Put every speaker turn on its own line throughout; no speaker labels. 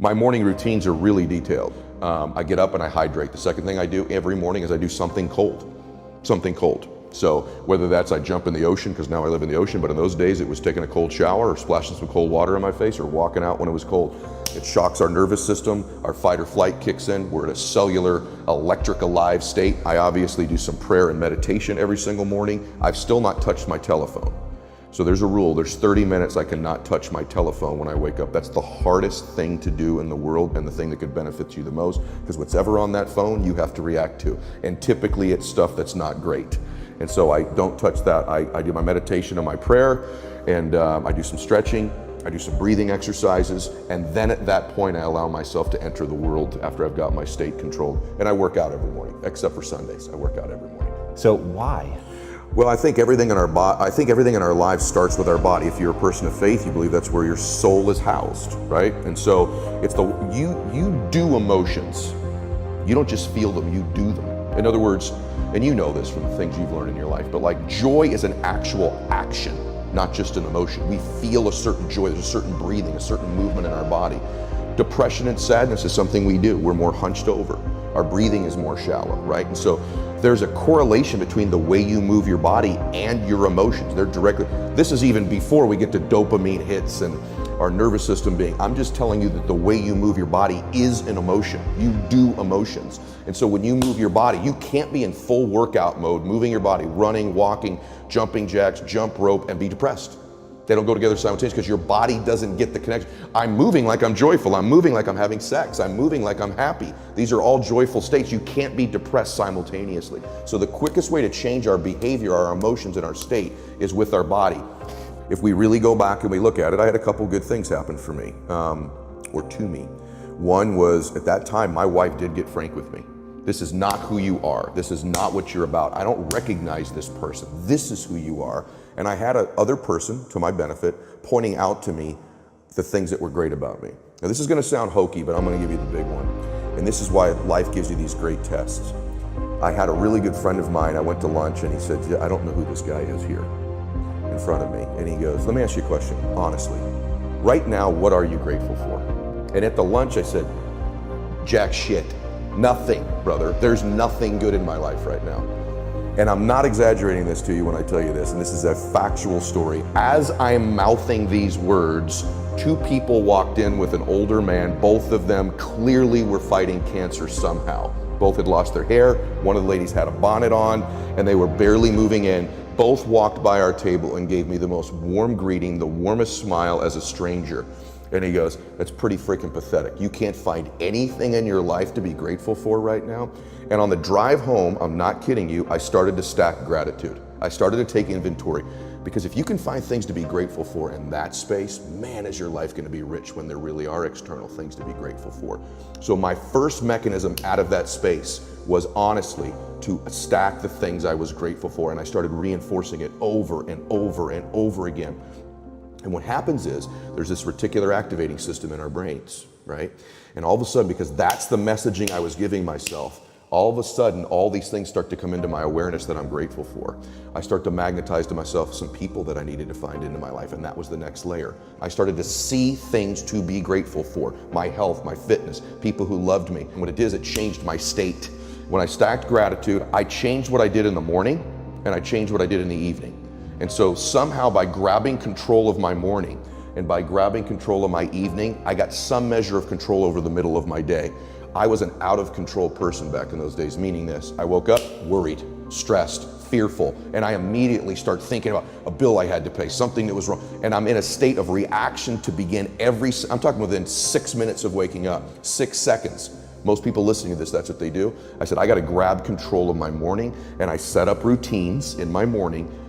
My morning routines are really detailed. I get up and I hydrate. The second thing I do every morning is I do something cold. So whether that's I jump in the ocean, because now I live in the ocean, but in those days it was taking a cold shower or splashing some cold water in my face or walking out when it was cold. It shocks our nervous system, our fight or flight kicks in, we're in a cellular, electric alive state. I obviously do some prayer and meditation every single morning. I've still not touched my telephone. So there's a rule, there's 30 minutes I cannot touch my telephone when I wake up. That's the hardest thing to do in the world and the thing that could benefit you the most, because whatever on that phone you have to react to. And typically it's stuff that's not great. And so I don't touch that. I do my meditation and my prayer, and I do some stretching, I do some breathing exercises, and then at that point I allow myself to enter the world after I've got my state controlled. And I work out every morning, except for Sundays. I work out every morning.
So why?
Well, I think everything in our lives starts with our body. If you're a person of faith, you believe that's where your soul is housed, right? And so it's you do emotions. You don't just feel them, you do them. In other words, and you know this from the things you've learned in your life, but like joy is an actual action, not just an emotion. We feel a certain joy, there's a certain breathing, a certain movement in our body. Depression and sadness is something we do. We're more hunched over. Our breathing is more shallow, right? And so there's a correlation between the way you move your body and your emotions. They're directly, this is even before we get to dopamine hits and our nervous system being, I'm just telling you that the way you move your body is an emotion. You do emotions. And so when you move your body, you can't be in full workout mode, moving your body, running, walking, jumping jacks, jump rope, and be depressed. They don't go together simultaneously because your body doesn't get the connection. I'm moving like I'm joyful. I'm moving like I'm having sex. I'm moving like I'm happy. These are all joyful states. You can't be depressed simultaneously. So the quickest way to change our behavior, our emotions, and our state is with our body. If we really go back and we look at it, I had a couple good things happen for me, or to me. One was, at that time, my wife did get frank with me. This is not who you are. This is not what you're about. I don't recognize this person. This is who you are. And I had another person, to my benefit, pointing out to me the things that were great about me. Now this is gonna sound hokey, but I'm gonna give you the big one. And this is why life gives you these great tests. I had a really good friend of mine, I went to lunch and he said, I don't know who this guy is here in front of me. And he goes, let me ask you a question, honestly. Right now, what are you grateful for? And at the lunch I said, jack shit. Nothing, brother. There's nothing good in my life right now. And I'm not exaggerating this to you when I tell you this, and this is a factual story. As I'm mouthing these words, two people walked in with an older man. Both of them clearly were fighting cancer somehow. Both had lost their hair. One of the ladies had a bonnet on, and they were barely moving in. Both walked by our table and gave me the most warm greeting, the warmest smile as a stranger. And he goes, that's pretty freaking pathetic. You can't find anything in your life to be grateful for right now. And on the drive home, I'm not kidding you, I started to stack gratitude. I started to take inventory. Because if you can find things to be grateful for in that space, man, is your life gonna be rich when there really are external things to be grateful for. So my first mechanism out of that space was honestly to stack the things I was grateful for, and I started reinforcing it over and over and over again. And what happens is there's this reticular activating system in our brains, right? And all of a sudden, because that's the messaging I was giving myself, all of a sudden, all these things start to come into my awareness that I'm grateful for. I start to magnetize to myself some people that I needed to find into my life, and that was the next layer. I started to see things to be grateful for. My health, my fitness, people who loved me. And what it did, it changed my state. When I stacked gratitude, I changed what I did in the morning, and I changed what I did in the evening. And so somehow by grabbing control of my morning and by grabbing control of my evening, I got some measure of control over the middle of my day. I was an out of control person back in those days, meaning this, I woke up worried, stressed, fearful, and I immediately start thinking about a bill I had to pay, something that was wrong, and I'm in a state of reaction to begin I'm talking within 6 minutes of waking up, 6 seconds. Most people listening to this, that's what they do. I said, I gotta grab control of my morning, and I set up routines in my morning.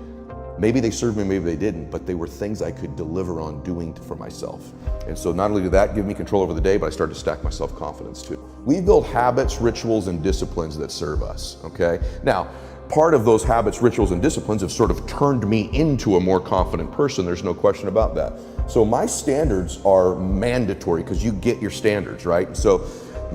Maybe they served me, maybe they didn't, but they were things I could deliver on doing for myself. And so not only did that give me control over the day, but I started to stack my self-confidence too. We build habits, rituals, and disciplines that serve us, okay? Now, part of those habits, rituals, and disciplines have sort of turned me into a more confident person. There's no question about that. So my standards are mandatory because you get your standards, right? So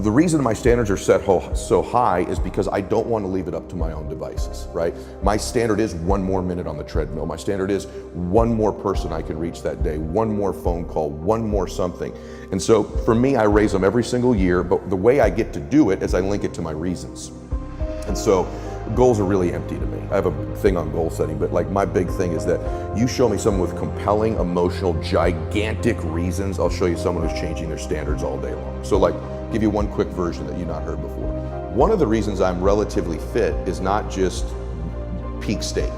the reason my standards are set so high is because I don't want to leave it up to my own devices, right? My standard is 1 more minute on the treadmill. My standard is 1 more person I can reach that day, 1 more phone call, 1 more something. And so for me, I raise them every single year, but the way I get to do it is I link it to my reasons. And so goals are really empty to me. I have a thing on goal setting, but like my big thing is that you show me someone with compelling, emotional, gigantic reasons, I'll show you someone who's changing their standards all day long. So like, give you one quick version that you've not heard before. One of the reasons I'm relatively fit is not just peak state.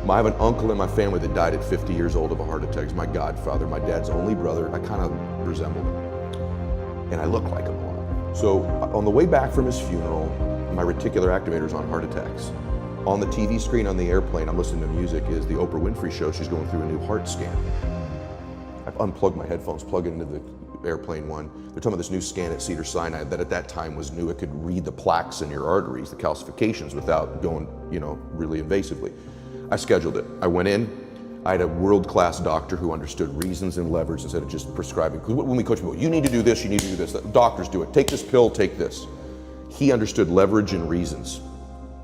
I have an uncle in my family that died at 50 years old of a heart attack. He's my godfather, my dad's only brother. I kind of resemble him, and I look like him a lot. So on the way back from his funeral, my reticular activator's on heart attacks. On the TV screen on the airplane, I'm listening to music, is the Oprah Winfrey show. She's going through a new heart scan. I've unplugged my headphones, plugged into the airplane one. They're talking about this new scan at Cedars-Sinai that at that time was new. It could read the plaques in your arteries, the calcifications, without going, really invasively. I scheduled it. I went in. I had a world-class doctor who understood reasons and levers instead of just prescribing. Because when we coach people, you need to do this, you need to do this. Doctors do it. Take this pill, take this. He understood leverage and reasons.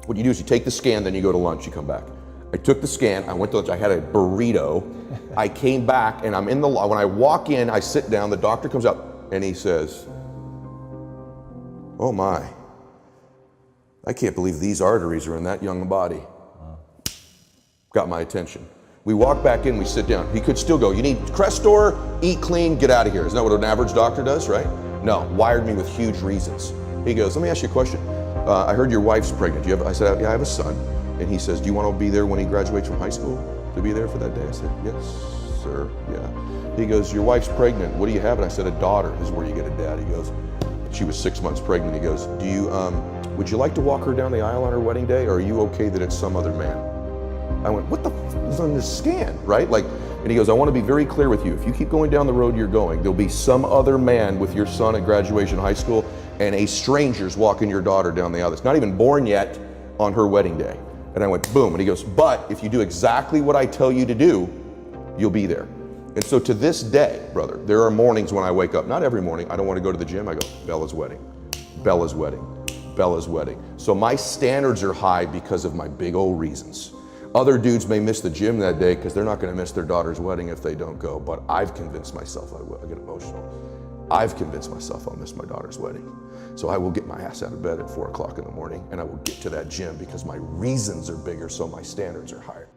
What you do is you take the scan, then you go to lunch, you come back. I took the scan, I went to lunch, I had a burrito. I came back and I'm in the, when I walk in, I sit down, the doctor comes out and he says, "Oh my, I can't believe these arteries are in that young body." Got my attention. We walk back in, we sit down. He could still go, "You need Crestor, eat clean, get out of here." Isn't that what an average doctor does, right? No, wired me with huge reasons. He goes, "Let me ask you a question. I heard your wife's pregnant. I said, "Yeah, I have a son." And he says, "Do you want to be there when he graduates from high school? To be there for that day?" I said, "Yes, sir, yeah." He goes, "Your wife's pregnant. What do you have?" And I said, "A daughter." This is where you get a dad. He goes, she was 6 months pregnant. He goes, "Do you, would you like to walk her down the aisle on her wedding day, or are you okay that it's some other man?" I went, "What the f is on this scan?" Right? And he goes, "I want to be very clear with you. If you keep going down the road you're going, there'll be some other man with your son at graduation high school, and a stranger's walking your daughter down the aisle that's not even born yet on her wedding day." And I went, boom. And he goes, "But if you do exactly what I tell you to do, you'll be there." And so to this day, brother, there are mornings when I wake up, not every morning, I don't want to go to the gym. I go, "Bella's wedding, Bella's wedding, Bella's wedding." So my standards are high because of my big old reasons. Other dudes may miss the gym that day because they're not going to miss their daughter's wedding if they don't go. But I've convinced myself, I get emotional. I've convinced myself I'll miss my daughter's wedding. So I will get my ass out of bed at 4 o'clock in the morning and I will get to that gym because my reasons are bigger, so my standards are higher.